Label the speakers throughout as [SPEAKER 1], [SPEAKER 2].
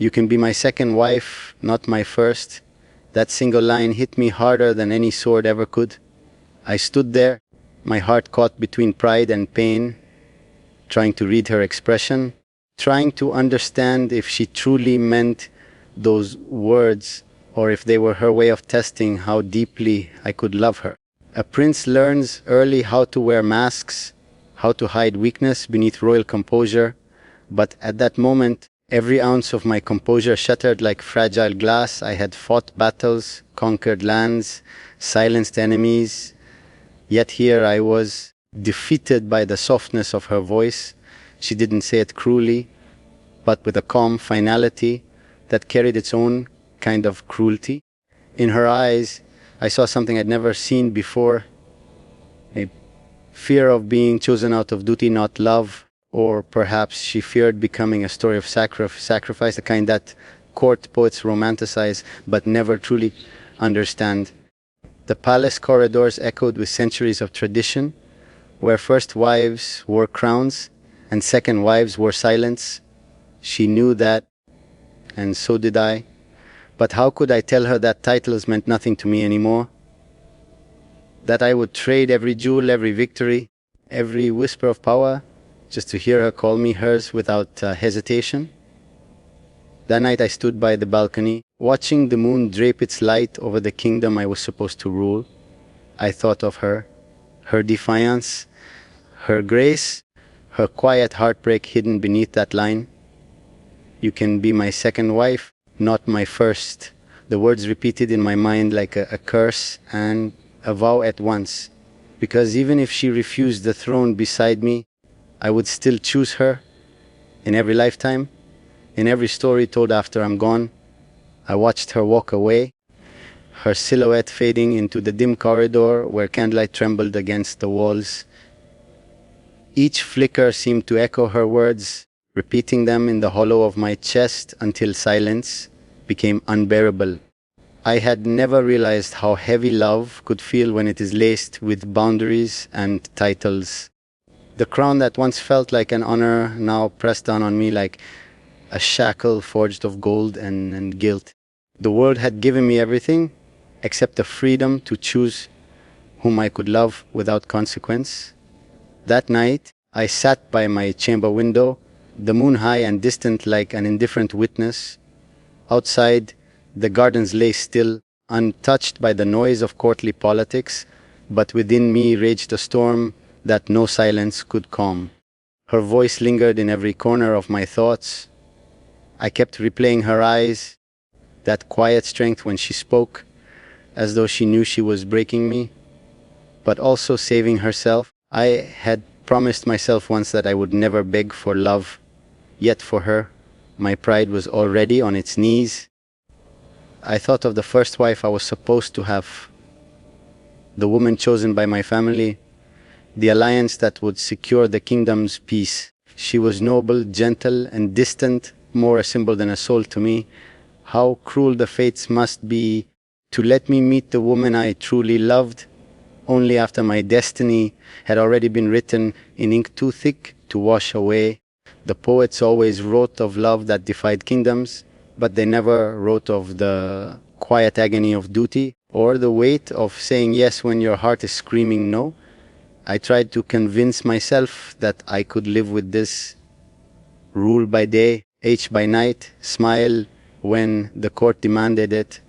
[SPEAKER 1] You can be my second wife, not my first. That single line hit me harder than any sword ever could. I stood there, my heart caught between pride and pain, trying to read her expression, trying to understand if she truly meant those words or if they were her way of testing how deeply I could love her. A prince learns early how to wear masks, how to hide weakness beneath royal composure, but at that moment, every ounce of my composure shattered like fragile glass. I had fought battles, conquered lands, silenced enemies, yet here I was, defeated by the softness of her voice. She didn't say it cruelly, but with a calm finality that carried its own kind of cruelty. In her eyes, I saw something I'd never seen before, a fear of being chosen out of duty, not love, or perhaps she feared becoming a story of sacrifice, the kind that court poets romanticize but never truly understand. The palace corridors echoed with centuries of tradition, where first wives wore crowns and second wives wore silence. She knew that, and so did I. But how could I tell her that titles meant nothing to me anymore? That I would trade every jewel, every victory, every whisper of power, just to hear her call me hers without hesitation? That night I stood by the balcony, watching the moon drape its light over the kingdom I was supposed to rule. I thought of her, her defiance, her grace, her quiet heartbreak hidden beneath that line. You can be my second wife, not my first. The words repeated in my mind like a curse and a vow at once. Because even if she refused the throne beside me, I would still choose her in every lifetime, in every story told after I'm gone. I watched her walk away, her silhouette fading into the dim corridor where candlelight trembled against the walls. Each flicker seemed to echo her words, repeating them in the hollow of my chest until silence became unbearable. I had never realized how heavy love could feel when it is laced with boundaries and titles. The crown that once felt like an honor now pressed down on me like a shackle forged of gold and guilt. The world had given me everything except the freedom to choose whom I could love without consequence. That night, I sat by my chamber window, the moon high and distant like an indifferent witness. Outside, the gardens lay still, untouched by the noise of courtly politics, but within me raged a storm that no silence could calm. Her voice lingered in every corner of my thoughts. I kept replaying her eyes, that quiet strength when she spoke, as though she knew she was breaking me, but also saving herself. I had promised myself once that I would never beg for love, yet for her, my pride was already on its knees. I thought of the first wife I was supposed to have, the woman chosen by my family, the alliance that would secure the kingdom's peace. She was noble, gentle, and distant, more a symbol than a soul to me. How cruel the fates must be to let me meet the woman I truly loved, only after my destiny had already been written in ink too thick to wash away. The poets always wrote of love that defied kingdoms, but they never wrote of the quiet agony of duty or the weight of saying yes when your heart is screaming no. I tried to convince myself that I could live with this, rule by day, age by night, smile when the court demanded it,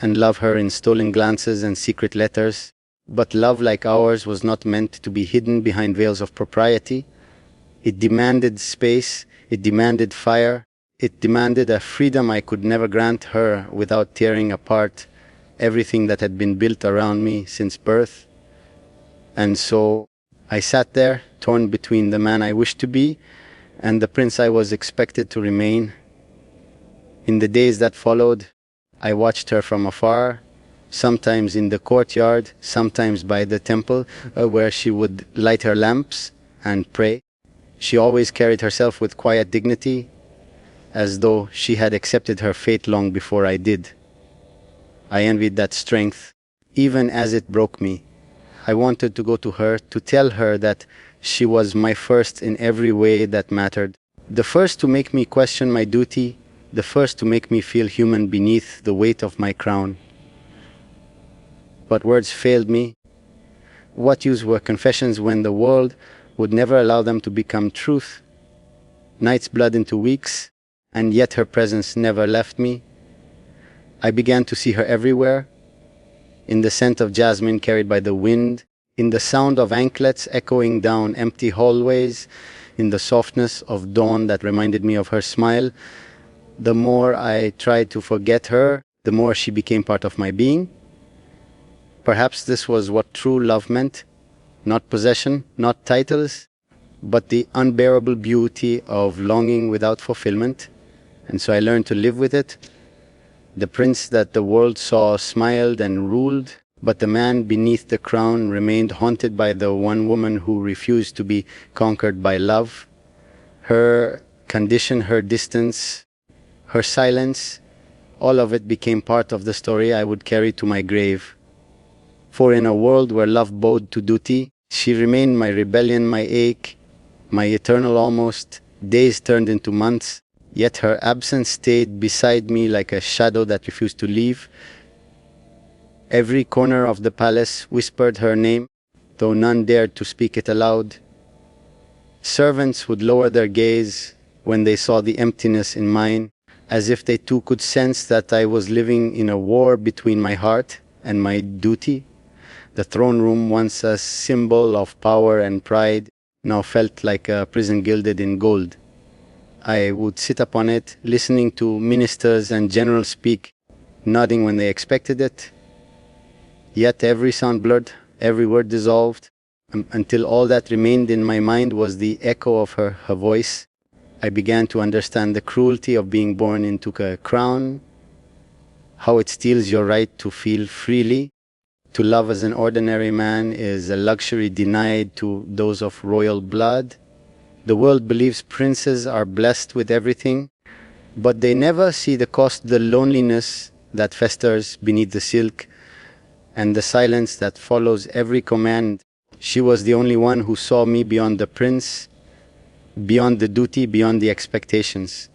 [SPEAKER 1] and love her in stolen glances and secret letters. But love like ours was not meant to be hidden behind veils of propriety. It demanded space, it demanded fire, it demanded a freedom I could never grant her without tearing apart everything that had been built around me since birth. And so I sat there, torn between the man I wished to be and the prince I was expected to remain. In the days that followed, I watched her from afar, sometimes in the courtyard, sometimes by the temple, where she would light her lamps and pray. She always carried herself with quiet dignity, as though she had accepted her fate long before I did. I envied that strength, even as it broke me. I wanted to go to her, to tell her that she was my first in every way that mattered. The first to make me question my duty, the first to make me feel human beneath the weight of my crown. But words failed me. What use were confessions when the world would never allow them to become truth? Nights bled into weeks, and yet her presence never left me. I began to see her everywhere, in the scent of jasmine carried by the wind, in the sound of anklets echoing down empty hallways, in the softness of dawn that reminded me of her smile. The more I tried to forget her, the more she became part of my being. Perhaps this was what true love meant, not possession, not titles, but the unbearable beauty of longing without fulfillment. And so I learned to live with it. The prince that the world saw smiled and ruled, but the man beneath the crown remained haunted by the one woman who refused to be conquered by love. Her condition, her distance, her silence, all of it became part of the story I would carry to my grave. For in a world where love bowed to duty, she remained my rebellion, my ache, my eternal almost. Days turned into months, yet her absence stayed beside me like a shadow that refused to leave. Every corner of the palace whispered her name, though none dared to speak it aloud. Servants would lower their gaze when they saw the emptiness in mine, as if they too could sense that I was living in a war between my heart and my duty. The throne room, once a symbol of power and pride, now felt like a prison gilded in gold. I would sit upon it, listening to ministers and generals speak, nodding when they expected it. Yet every sound blurred, every word dissolved, until all that remained in my mind was the echo of her voice. I began to understand the cruelty of being born into a crown, how it steals your right to feel freely. To love as an ordinary man is a luxury denied to those of royal blood. The world believes princes are blessed with everything, but they never see the cost, the loneliness that festers beneath the silk, and the silence that follows every command. She was the only one who saw me beyond the prince, beyond the duty, beyond the expectations.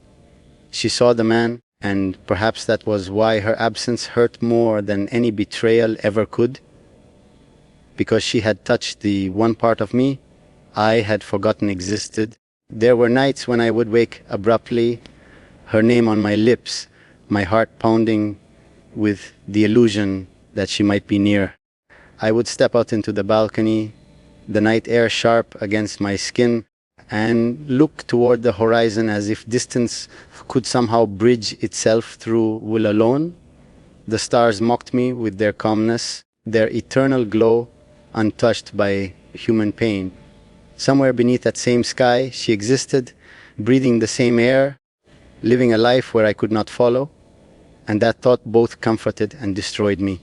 [SPEAKER 1] She saw the man, and perhaps that was why her absence hurt more than any betrayal ever could. Because she had touched the one part of me I had forgotten existed. There were nights when I would wake abruptly, her name on my lips, my heart pounding with the illusion that she might be near. I would step out into the balcony, the night air sharp against my skin, and look toward the horizon as if distance could somehow bridge itself through will alone. The stars mocked me with their calmness, their eternal glow, untouched by human pain. Somewhere beneath that same sky, she existed, breathing the same air, living a life where I could not follow, and that thought both comforted and destroyed me.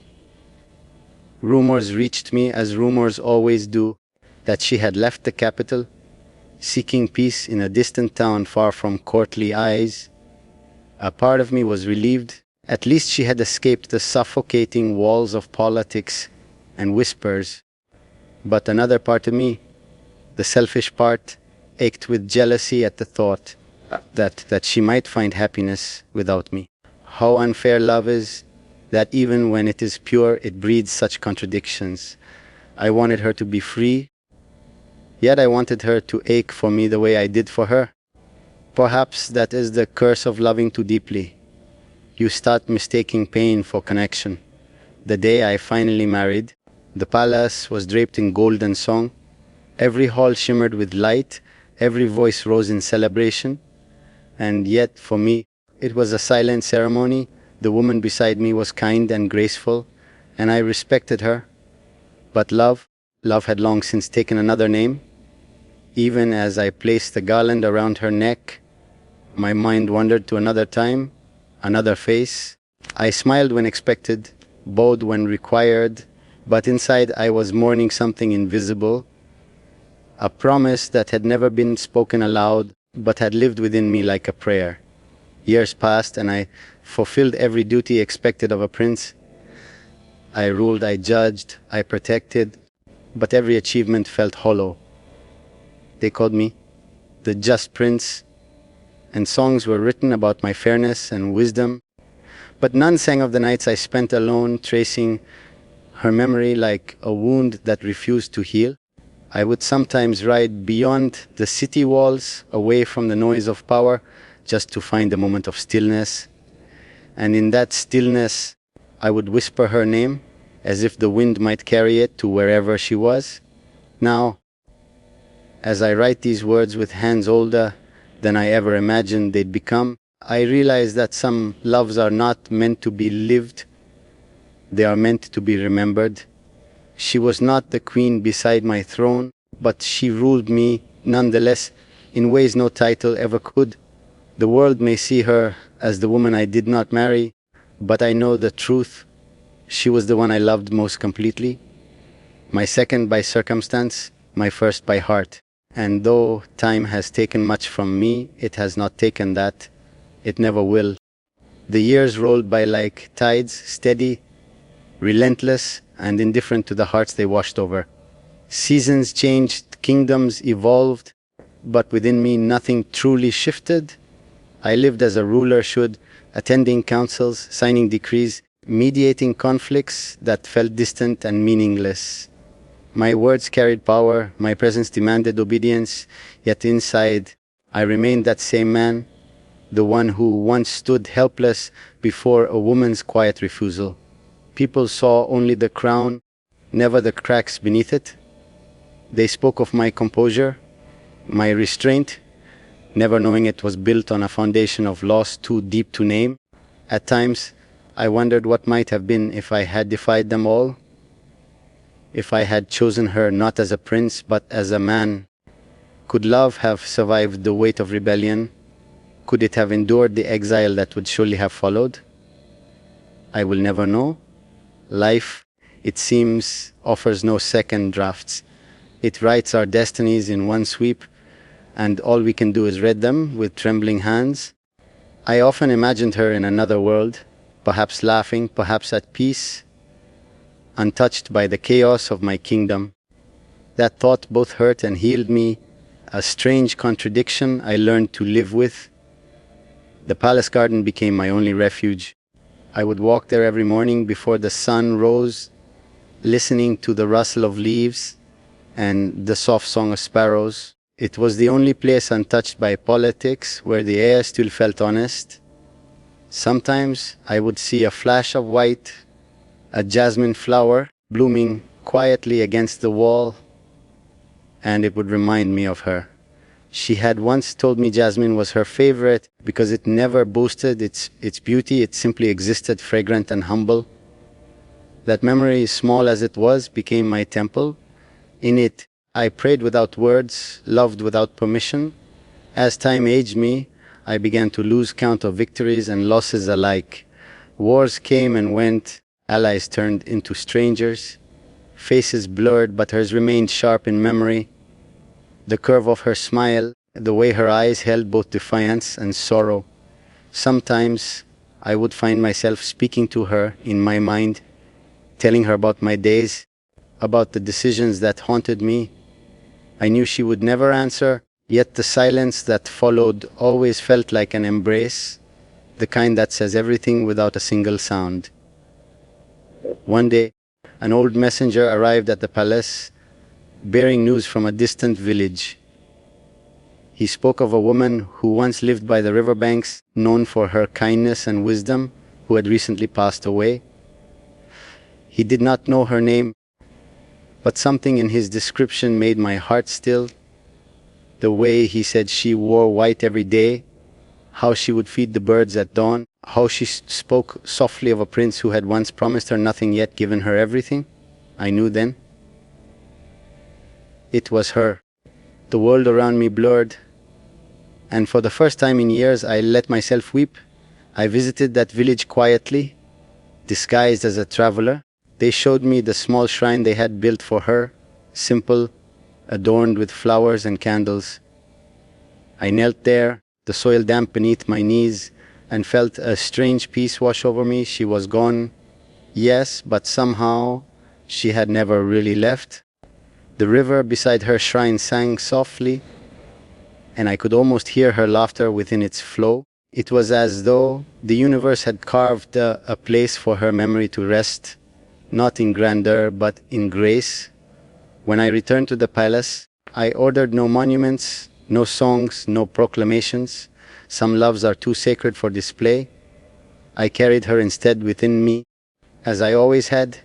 [SPEAKER 1] Rumors reached me, as rumors always do, that she had left the capital, seeking peace in a distant town far from courtly eyes. A part of me was relieved. At least she had escaped the suffocating walls of politics and whispers. But another part of me, the selfish part, ached with jealousy at the thought that she might find happiness without me. How unfair love is, that even when it is pure, it breeds such contradictions. I wanted her to be free, yet I wanted her to ache for me the way I did for her. Perhaps that is the curse of loving too deeply. You start mistaking pain for connection. The day I finally married, the palace was draped in gold and song. Every hall shimmered with light, every voice rose in celebration. And yet, for me, it was a silent ceremony. The woman beside me was kind and graceful, and I respected her. But love had long since taken another name. Even as I placed the garland around her neck, my mind wandered to another time, another face. I smiled when expected, bowed when required, but inside I was mourning something invisible, a promise that had never been spoken aloud, but had lived within me like a prayer. Years passed, and I fulfilled every duty expected of a prince. I ruled, I judged, I protected, but every achievement felt hollow. They called me the just prince, and songs were written about my fairness and wisdom, but none sang of the nights I spent alone, tracing her memory like a wound that refused to heal. I would sometimes ride beyond the city walls, away from the noise of power, just to find a moment of stillness. And in that stillness, I would whisper her name, as if the wind might carry it to wherever she was. Now, as I write these words with hands older than I ever imagined they'd become, I realize that some loves are not meant to be lived, they are meant to be remembered. She was not the queen beside my throne, but she ruled me nonetheless in ways no title ever could. The world may see her as the woman I did not marry, but I know the truth. She was the one I loved most completely. My second by circumstance, my first by heart. And though time has taken much from me, it has not taken that. It never will. The years rolled by like tides, steady, relentless, and indifferent to the hearts they washed over. Seasons changed, kingdoms evolved, but within me nothing truly shifted. I lived as a ruler should, attending councils, signing decrees, mediating conflicts that felt distant and meaningless. My words carried power, my presence demanded obedience, yet inside I remained that same man, the one who once stood helpless before a woman's quiet refusal. People saw only the crown, never the cracks beneath it. They spoke of my composure, my restraint, never knowing it was built on a foundation of loss too deep to name. At times, I wondered what might have been if I had defied them all, if I had chosen her not as a prince but as a man. Could love have survived the weight of rebellion? Could it have endured the exile that would surely have followed? I will never know. Life, it seems, offers no second drafts. It writes our destinies in one sweep, and all we can do is read them with trembling hands. I often imagined her in another world, perhaps laughing, perhaps at peace, untouched by the chaos of my kingdom. That thought both hurt and healed me, a strange contradiction I learned to live with. The palace garden became my only refuge. I would walk there every morning before the sun rose, listening to the rustle of leaves and the soft song of sparrows. It was the only place untouched by politics, where the air still felt honest. Sometimes I would see a flash of white, a jasmine flower blooming quietly against the wall, and it would remind me of her. She had once told me jasmine was her favorite because it never boasted its beauty, it simply existed fragrant and humble. That memory, small as it was, became my temple. In it, I prayed without words, loved without permission. As time aged me, I began to lose count of victories and losses alike. Wars came and went, allies turned into strangers. Faces blurred, but hers remained sharp in memory. The curve of her smile, the way her eyes held both defiance and sorrow. Sometimes I would find myself speaking to her in my mind, telling her about my days, about the decisions that haunted me. I knew she would never answer, yet the silence that followed always felt like an embrace, the kind that says everything without a single sound. One day, an old messenger arrived at the palace, bearing news from a distant village. He spoke of a woman who once lived by the riverbanks, known for her kindness and wisdom, who had recently passed away. He did not know her name, but something in his description made my heart still. The way he said she wore white every day, how she would feed the birds at dawn, how she spoke softly of a prince who had once promised her nothing yet given her everything. I knew then. It was her. The world around me blurred, and for the first time in years I let myself weep. I visited that village quietly, disguised as a traveler. They showed me the small shrine they had built for her, simple, adorned with flowers and candles. I knelt there, the soil damp beneath my knees, and felt a strange peace wash over me. She was gone, yes, but somehow she had never really left. The river beside her shrine sang softly. and I could almost hear her laughter within its flow. It was as though the universe had carved a place for her memory to rest, not in grandeur, but in grace. When I returned to the palace, I ordered no monuments, no songs, no proclamations. Some loves are too sacred for display. I carried her instead within me, as I always had,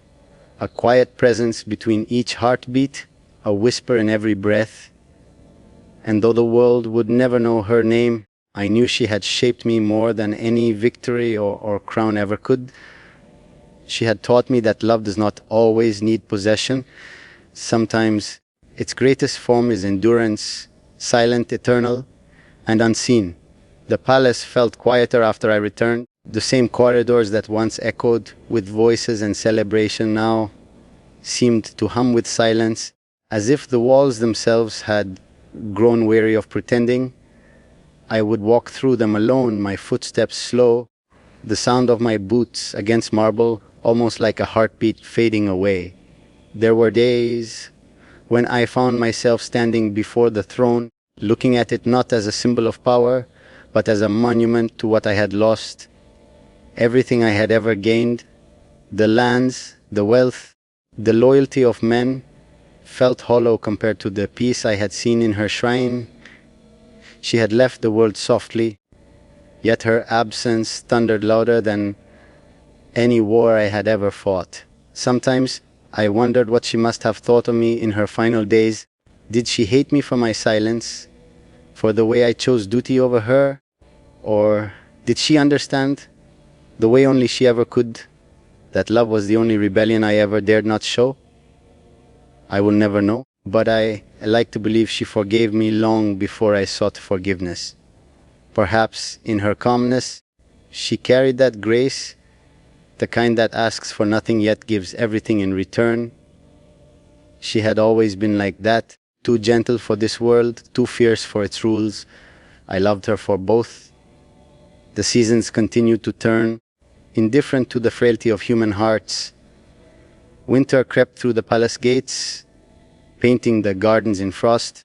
[SPEAKER 1] a quiet presence between each heartbeat, a whisper in every breath. And though the world would never know her name, I knew she had shaped me more than any victory or crown ever could. She had taught me that love does not always need possession. Sometimes its greatest form is endurance, silent, eternal, and unseen. The palace felt quieter after I returned. The same corridors that once echoed with voices and celebration now seemed to hum with silence, as if the walls themselves had grown weary of pretending. I would walk through them alone, my footsteps slow, the sound of my boots against marble almost like a heartbeat fading away. There were days when I found myself standing before the throne, looking at it not as a symbol of power, but as a monument to what I had lost. Everything I had ever gained, the lands, the wealth, the loyalty of men, felt hollow compared to the peace I had seen in her shrine. She had left the world softly, yet her absence thundered louder than any war I had ever fought. Sometimes I wondered what she must have thought of me in her final days. Did she hate me for my silence, for the way I chose duty over her? Or did she understand, the way only she ever could, that love was the only rebellion I ever dared not show? I will never know, but I like to believe she forgave me long before I sought forgiveness. Perhaps in her calmness, she carried that grace, the kind that asks for nothing yet gives everything in return. She had always been like that, too gentle for this world, too fierce for its rules. I loved her for both. The seasons continued to turn, indifferent to the frailty of human hearts. Winter crept through the palace gates, painting the gardens in frost,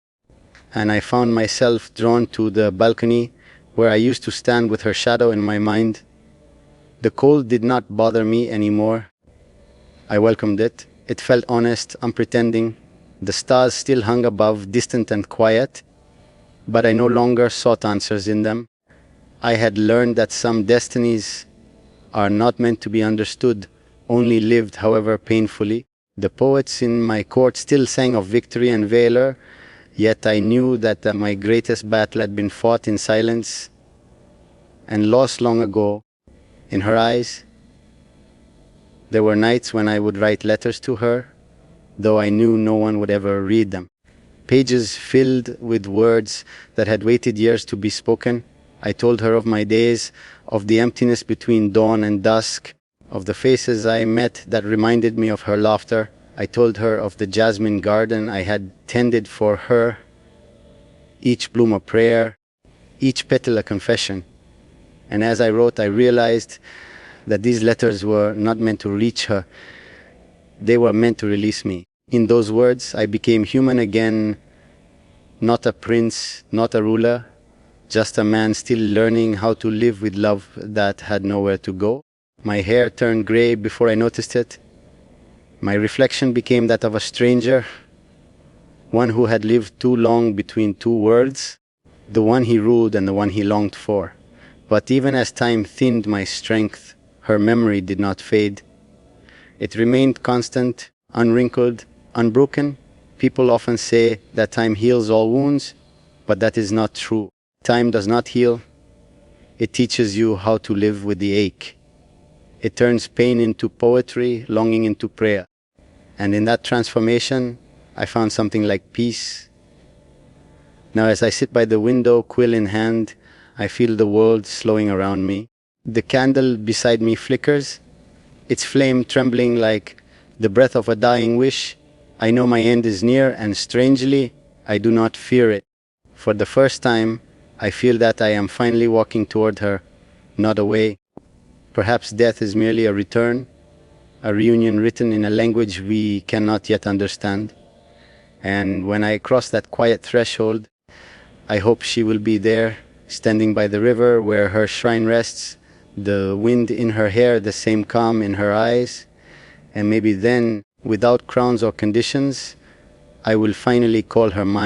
[SPEAKER 1] and I found myself drawn to the balcony where I used to stand with her shadow in my mind. The cold did not bother me anymore. I welcomed it. It felt honest, unpretending. The stars still hung above, distant and quiet, but I no longer sought answers in them. I had learned that some destinies are not meant to be understood, only lived, however painfully. The poets in my court still sang of victory and valor, yet I knew that my greatest battle had been fought in silence and lost long ago. In her eyes, there were nights when I would write letters to her, though I knew no one would ever read them. Pages filled with words that had waited years to be spoken. I told her of my days, of the emptiness between dawn and dusk, of the faces I met that reminded me of her laughter. I told her of the jasmine garden I had tended for her, each bloom a prayer, each petal a confession. And as I wrote, I realized that these letters were not meant to reach her. They were meant to release me. In those words, I became human again, not a prince, not a ruler, just a man still learning how to live with love that had nowhere to go. My hair turned gray before I noticed it. My reflection became that of a stranger, one who had lived too long between two worlds, the one he ruled and the one he longed for. But even as time thinned my strength, her memory did not fade. It remained constant, unwrinkled, unbroken. People often say that time heals all wounds, but that is not true. Time does not heal. It teaches you how to live with the ache. It turns pain into poetry, longing into prayer. And in that transformation, I found something like peace. Now as I sit by the window, quill in hand, I feel the world slowing around me. The candle beside me flickers, its flame trembling like the breath of a dying wish. I know my end is near, and strangely, I do not fear it. For the first time, I feel that I am finally walking toward her, not away. Perhaps death is merely a return, a reunion written in a language we cannot yet understand. And when I cross that quiet threshold, I hope she will be there, standing by the river where her shrine rests, the wind in her hair, the same calm in her eyes. And maybe then, without crowns or conditions, I will finally call her mine.